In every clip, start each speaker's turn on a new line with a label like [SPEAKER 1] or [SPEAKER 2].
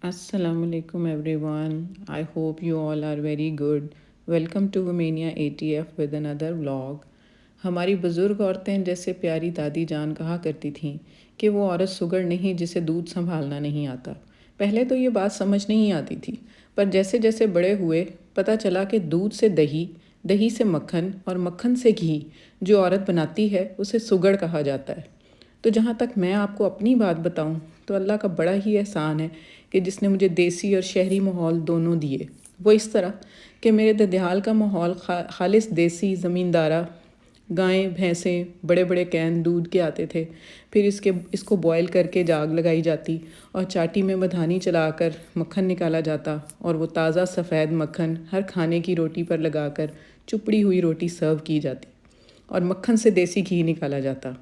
[SPEAKER 1] Assalamualaikum everyone. I hope you all are very good. Welcome to Womania ATF with another vlog. हमारी बुज़ुर्ग औरतें जैसे प्यारी दादी जान कहा करती थीं कि वो औरत सुगड़ नहीं जिसे दूध संभालना नहीं आता। पहले तो ये बात समझ नहीं आती थी, पर जैसे जैसे बड़े हुए पता चला कि दूध से दही, दही से मक्खन और मक्खन से घी जो औरत बनाती है उसे सुगड़ कहा जाता है। तो जहाँ तक मैं आपको अपनी बात बताऊँ तो अल्लाह का बड़ा ही एहसान है कि जिसने मुझे देसी और शहरी माहौल दोनों दिए। वो इस तरह कि मेरे ददियाल का माहौल खालिस देसी ज़मींदारा, गायें भैंसें बड़े बड़े कैन दूध के आते थे। फिर इसको बॉयल करके जाग लगाई जाती और चाटी में मधानी चलाकर मक्खन निकाला जाता और वो ताज़ा सफ़ेद मक्खन हर खाने की रोटी पर लगाकर चुपड़ी हुई रोटी सर्व की जाती और मक्खन से देसी घी निकाला जाता।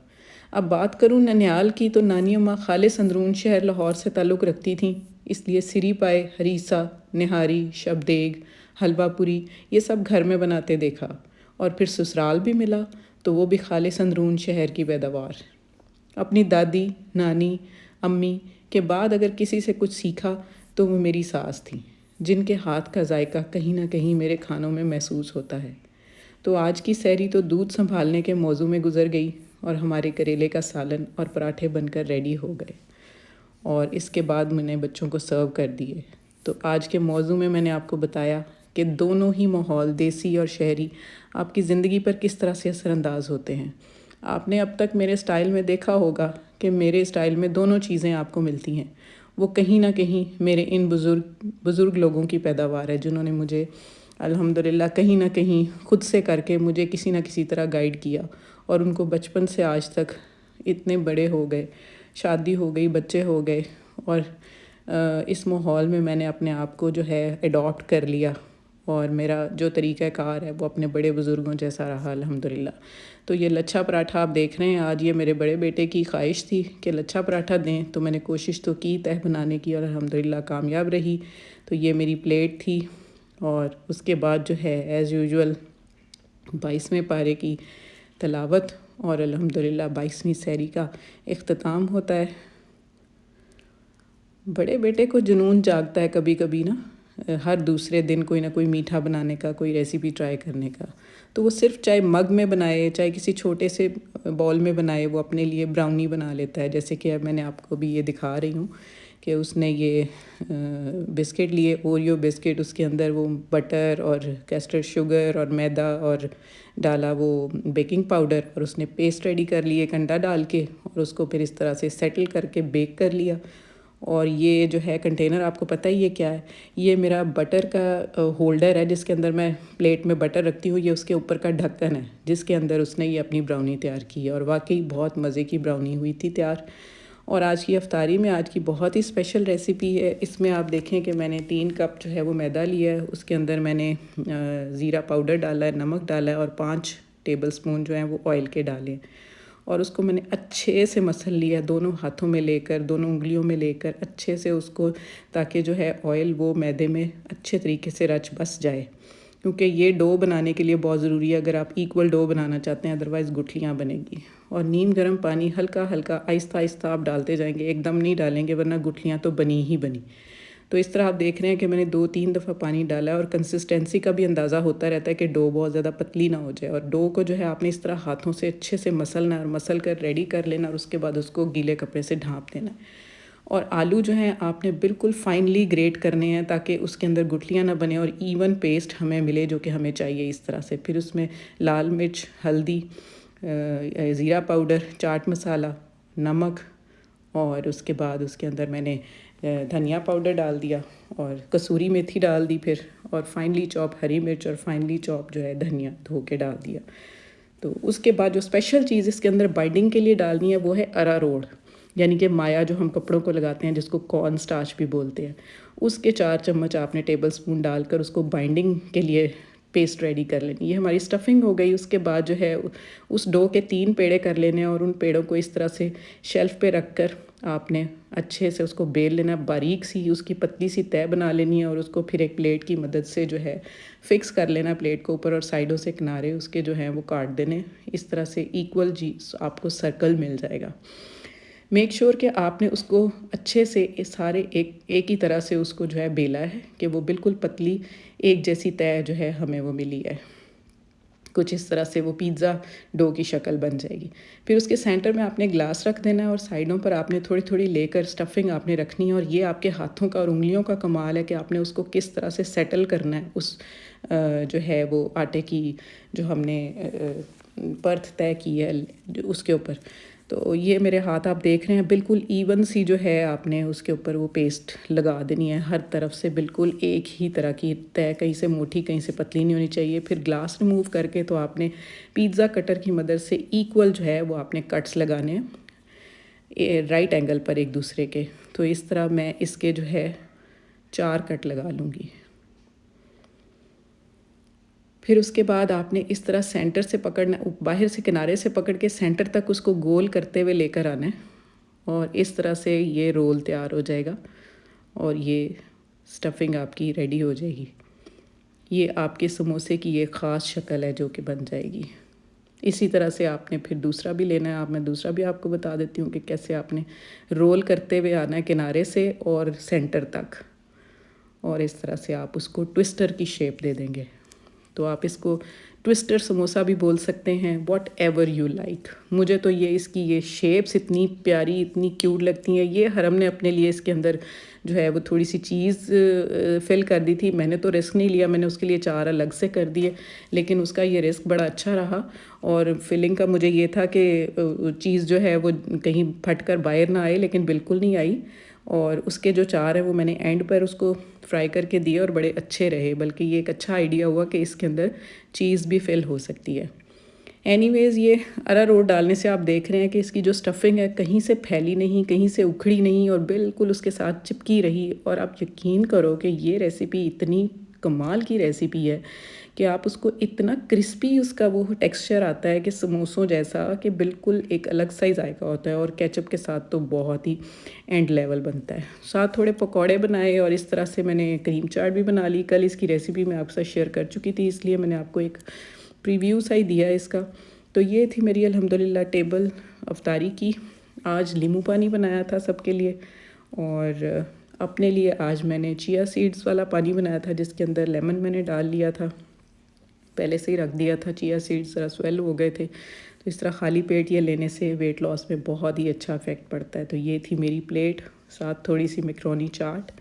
[SPEAKER 1] अब बात करूँ ननिहाल की तो नानी अम्मा खालिस अंदरून शहर लाहौर से ताल्लुक़ रखती थीं, इसलिए सिरी पाए, हरीसा, निहारी, शबदेग, हलवा पूरी ये सब घर में बनाते देखा। और फिर ससुराल भी मिला तो वो भी खालिस अंदरून शहर की पैदावार। अपनी दादी, नानी, अम्मी के बाद अगर किसी से कुछ सीखा तो वो मेरी सास थी, जिनके हाथ का जायका कहीं ना कहीं मेरे खानों में महसूस होता है। तो आज की सहरी तो दूध संभालने के मौजू में गुजर गई और हमारे करेले का सालन और पराठे बनकर रेडी हो गए और इसके बाद मैंने बच्चों को सर्व कर दिए। तो आज के मौजू में मैंने आपको बताया कि दोनों ही माहौल देसी और शहरी आपकी ज़िंदगी पर किस तरह से असरअंदाज होते हैं। आपने अब तक मेरे स्टाइल में देखा होगा कि मेरे स्टाइल में दोनों चीज़ें आपको मिलती हैं। वो कहीं ना कहीं मेरे इन बुज़ुर्ग लोगों की पैदावार है, जिन्होंने मुझे अल्हम्दुलिल्लाह कहीं ना कहीं खुद से करके मुझे किसी न किसी तरह गाइड किया और उनको बचपन से आज तक इतने बड़े हो गए, शादी हो गई, बच्चे हो गए और इस माहौल में मैंने अपने आप को जो है अडॉप्ट कर लिया और मेरा जो तरीक़ाकार है वो अपने बड़े बुज़ुर्गों जैसा रहा अल्हम्दुलिल्लाह। तो ये लच्छा पराठा आप देख रहे हैं, आज ये मेरे बड़े बेटे की ख्वाहिश थी कि लच्छा पराठा दें, तो मैंने कोशिश तो की तह बनाने की और अल्हम्दुलिल्लाह कामयाब रही। तो ये मेरी प्लेट थी और उसके बाद जो है एज़ यूजुअल 22वें पारे की तलावत और अल्हम्दुलिल्लाह 22वीं सहरी का इख्तिताम होता है। बड़े बेटे को जुनून जागता है कभी कभी ना, हर दूसरे दिन कोई ना कोई मीठा बनाने का, कोई रेसिपी ट्राई करने का। तो वो सिर्फ चाहे मग में बनाए चाहे किसी छोटे से बॉल में बनाए, वो अपने लिए ब्राउनी बना लेता है। जैसे कि अब मैंने आपको भी ये दिखा रही हूँ कि उसने ये बिस्किट लिए, ओरियो बिस्किट, उसके अंदर वो बटर और कैस्टर शुगर और मैदा और डाला वो बेकिंग पाउडर और उसने पेस्ट रेडी कर लिए एक अंडा डाल के और उसको फिर इस तरह से सेटल करके बेक कर लिया। और ये जो है कंटेनर आपको पता ही है क्या है, ये मेरा बटर का होल्डर है जिसके अंदर मैं प्लेट में बटर रखती हूँ। ये उसके ऊपर का ढक्कन है जिसके अंदर उसने ये अपनी ब्राउनी तैयार की है और वाकई बहुत मज़े की ब्राउनी हुई थी तैयार। और आज की अफ्तारी में आज की बहुत ही स्पेशल रेसिपी है। इसमें आप देखें कि मैंने 3 कप जो है वो मैदा लिया है, उसके अंदर मैंने ज़ीरा पाउडर डाला है, नमक डाला है और 5 टेबल स्पून जो हैं वो ऑयल के डाले और उसको मैंने अच्छे से मसल लिया, दोनों हाथों में लेकर, दोनों उंगलियों में लेकर अच्छे से उसको, ताकि जो है ऑयल वो मैदे में अच्छे तरीके से रच बस जाए। क्योंकि ये डो बनाने के लिए बहुत ज़रूरी है अगर आप इक्वल डो बनाना चाहते हैं, अदरवाइज़ गुठलियाँ बनेगी। और नीम गर्म पानी हल्का हल्का आहिस्ता आहिस्ता आप डालते जाएंगे, एकदम नहीं डालेंगे वरना गुठलियाँ तो बनी ही बनी। तो इस तरह आप देख रहे हैं कि मैंने 2-3 दफ़ा पानी डाला है और कंसिस्टेंसी का भी अंदाज़ा होता रहता है कि डो बहुत ज़्यादा पतली ना हो जाए। और डो को जो है आपने इस तरह हाथों से अच्छे से मसलना और मसल कर रेडी कर लेना और उसके बाद उसको गीले कपड़े से ढाँप देना है। और आलू जो हैं आपने बिल्कुल फाइनली ग्रेट करने हैं ताकि उसके अंदर गुठलियाँ ना बने और इवन पेस्ट हमें मिले जो कि हमें चाहिए इस तरह से। फिर उसमें लाल मिर्च, हल्दी, ज़ीरा पाउडर, चाट मसाला, नमक और उसके बाद उसके अंदर मैंने धनिया पाउडर डाल दिया और कसूरी मेथी डाल दी फिर, और फाइनली चॉप हरी मिर्च और फाइनली चॉप जो है धनिया धो के डाल दिया। तो उसके बाद जो स्पेशल चीज़ इसके अंदर बाइंडिंग के लिए डालनी है वो है अरारोट, यानी कि माया जो हम कपड़ों को लगाते हैं जिसको कॉर्न स्टार्च भी बोलते हैं। उसके 4 चम्मच आपने टेबल स्पून डालकर उसको बाइंडिंग के लिए पेस्ट रेडी कर लेनी। ये हमारी स्टफिंग हो गई। उसके बाद जो है उस डो के 3 पेड़े कर लेने और उन पेड़ों को इस तरह से शेल्फ़ पे रख कर आपने अच्छे से उसको बेल लेना, बारीक सी उसकी पतली सी तह बना लेनी है और उसको फिर एक प्लेट की मदद से जो है फ़िक्स कर लेना प्लेट को ऊपर और साइडों से किनारे उसके जो हैं वो काट देने। इस तरह से इक्वल जी आपको सर्कल मिल जाएगा। मेक श्योर कि आपने उसको अच्छे से सारे एक ही तरह से उसको जो है बेला है कि वो बिल्कुल पतली एक जैसी तय जो है हमें वो मिली है। कुछ इस तरह से वो पिज़्ज़ा डो की शक्ल बन जाएगी। फिर उसके सेंटर में आपने ग्लास रख देना है और साइडों पर आपने थोड़ी थोड़ी लेकर स्टफिंग आपने रखनी है। और ये आपके हाथों का और उंगलियों का कमाल है कि आपने उसको किस तरह से सेटल करना है उस जो है वो आटे की जो हमने परत तय की है उसके ऊपर। तो ये मेरे हाथ आप देख रहे हैं बिल्कुल इवन सी जो है आपने उसके ऊपर वो पेस्ट लगा देनी है हर तरफ से, बिल्कुल एक ही तरह की तय, कहीं से मोटी कहीं से पतली नहीं होनी चाहिए। फिर ग्लास रिमूव करके तो आपने पिज़्ज़ा कटर की मदद से इक्वल जो है वो आपने कट्स लगाने हैं राइट एंगल पर एक दूसरे के। तो इस तरह मैं इसके जो है 4 कट लगा लूँगी। फिर उसके बाद आपने इस तरह सेंटर से पकड़ना, बाहर से किनारे से पकड़ के सेंटर तक उसको गोल करते हुए लेकर आना है और इस तरह से ये रोल तैयार हो जाएगा और ये स्टफिंग आपकी रेडी हो जाएगी। ये आपके समोसे की ये ख़ास शक्ल है जो कि बन जाएगी। इसी तरह से आपने फिर दूसरा भी लेना है। मैं दूसरा भी आपको बता देती हूँ कि कैसे आपने रोल करते हुए आना है किनारे से और सेंटर तक, और इस तरह से आप उसको ट्विस्टर की शेप दे देंगे। तो आप इसको ट्विस्टर समोसा भी बोल सकते हैं, वॉट एवर यू लाइक। मुझे तो ये इसकी ये शेप्स इतनी प्यारी इतनी क्यूट लगती हैं। ये हरम ने अपने लिए इसके अंदर जो है वो थोड़ी सी चीज़ फिल कर दी थी। मैंने तो रिस्क नहीं लिया, मैंने उसके लिए 4 अलग से कर दिए, लेकिन उसका ये रिस्क बड़ा अच्छा रहा। और फिलिंग का मुझे ये था कि चीज़ जो है वो कहीं फट कर बाहर ना आए, लेकिन बिल्कुल नहीं आई। और उसके जो 4 हैं वो मैंने एंड पर उसको फ्राई करके दिए और बड़े अच्छे रहे। बल्कि ये एक अच्छा आइडिया हुआ कि इसके अंदर चीज़ भी फिल हो सकती है। एनीवेज़ ये अरारोट डालने से आप देख रहे हैं कि इसकी जो स्टफिंग है कहीं से फैली नहीं, कहीं से उखड़ी नहीं और बिल्कुल उसके साथ चिपकी रही। और आप यकीन करो कि ये रेसिपी इतनी कमाल की रेसिपी है कि आप उसको इतना क्रिस्पी उसका वो टेक्सचर आता है कि समोसों जैसा, कि बिल्कुल एक अलग सा ही जायका होता है। और केचप के साथ तो बहुत ही एंड लेवल बनता है। साथ थोड़े पकौड़े बनाए और इस तरह से मैंने क्रीम चाट भी बना ली। कल इसकी रेसिपी मैं आपके साथ शेयर कर चुकी थी, इसलिए मैंने आपको एक प्रीव्यू सा ही दिया है इसका। तो ये थी मेरी अल्हम्दुलिल्लाह टेबल अफ्तारी की। आज नींबू पानी बनाया था सबके लिए, और अपने लिए आज मैंने चिया सीड्स वाला पानी बनाया था जिसके अंदर लेमन मैंने डाल लिया था, पहले से ही रख दिया था। चिया सीड्स ज़रा स्वेल हो गए थे, तो इस तरह खाली पेट ये लेने से वेट लॉस में बहुत ही अच्छा इफेक्ट पड़ता है। तो ये थी मेरी प्लेट, साथ थोड़ी सी मैकरोनी चाट।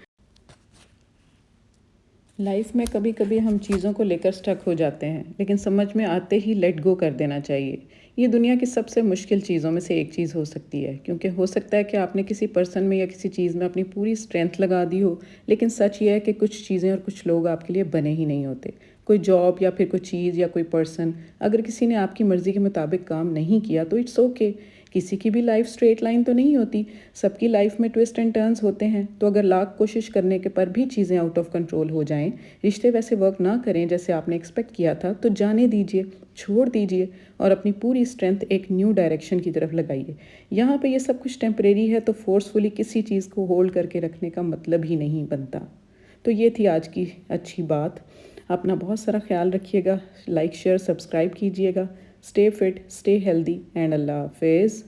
[SPEAKER 1] लाइफ में कभी कभी हम चीज़ों को लेकर स्टक हो जाते हैं, लेकिन समझ में आते ही लेट गो कर देना चाहिए। ये दुनिया की सबसे मुश्किल चीज़ों में से एक चीज़ हो सकती है, क्योंकि हो सकता है कि आपने किसी पर्सन में या किसी चीज़ में अपनी पूरी स्ट्रेंथ लगा दी हो, लेकिन सच ये है कि कुछ चीज़ें और कुछ लोग आपके लिए बने ही नहीं होते। कोई जॉब या फिर कोई चीज़ या कोई पर्सन, अगर किसी ने आपकी मर्ज़ी के मुताबिक काम नहीं किया तो इट्स ओके। किसी की भी लाइफ स्ट्रेट लाइन तो नहीं होती, सबकी लाइफ में ट्विस्ट एंड टर्न्स होते हैं। तो अगर लाख कोशिश करने के पर भी चीज़ें आउट ऑफ कंट्रोल हो जाएं, रिश्ते वैसे वर्क ना करें जैसे आपने एक्सपेक्ट किया था, तो जाने दीजिए, छोड़ दीजिए और अपनी पूरी स्ट्रेंथ एक न्यू डायरेक्शन की तरफ लगाइए। यहाँ पे ये सब कुछ टेम्परेरी है, तो फोर्सफुली किसी चीज़ को होल्ड करके रखने का मतलब ही नहीं बनता। तो ये थी आज की अच्छी बात। अपना बहुत सारा ख्याल रखिएगा, लाइक शेयर सब्सक्राइब कीजिएगा। Stay fit, stay healthy and अल्लाह हाफिज़।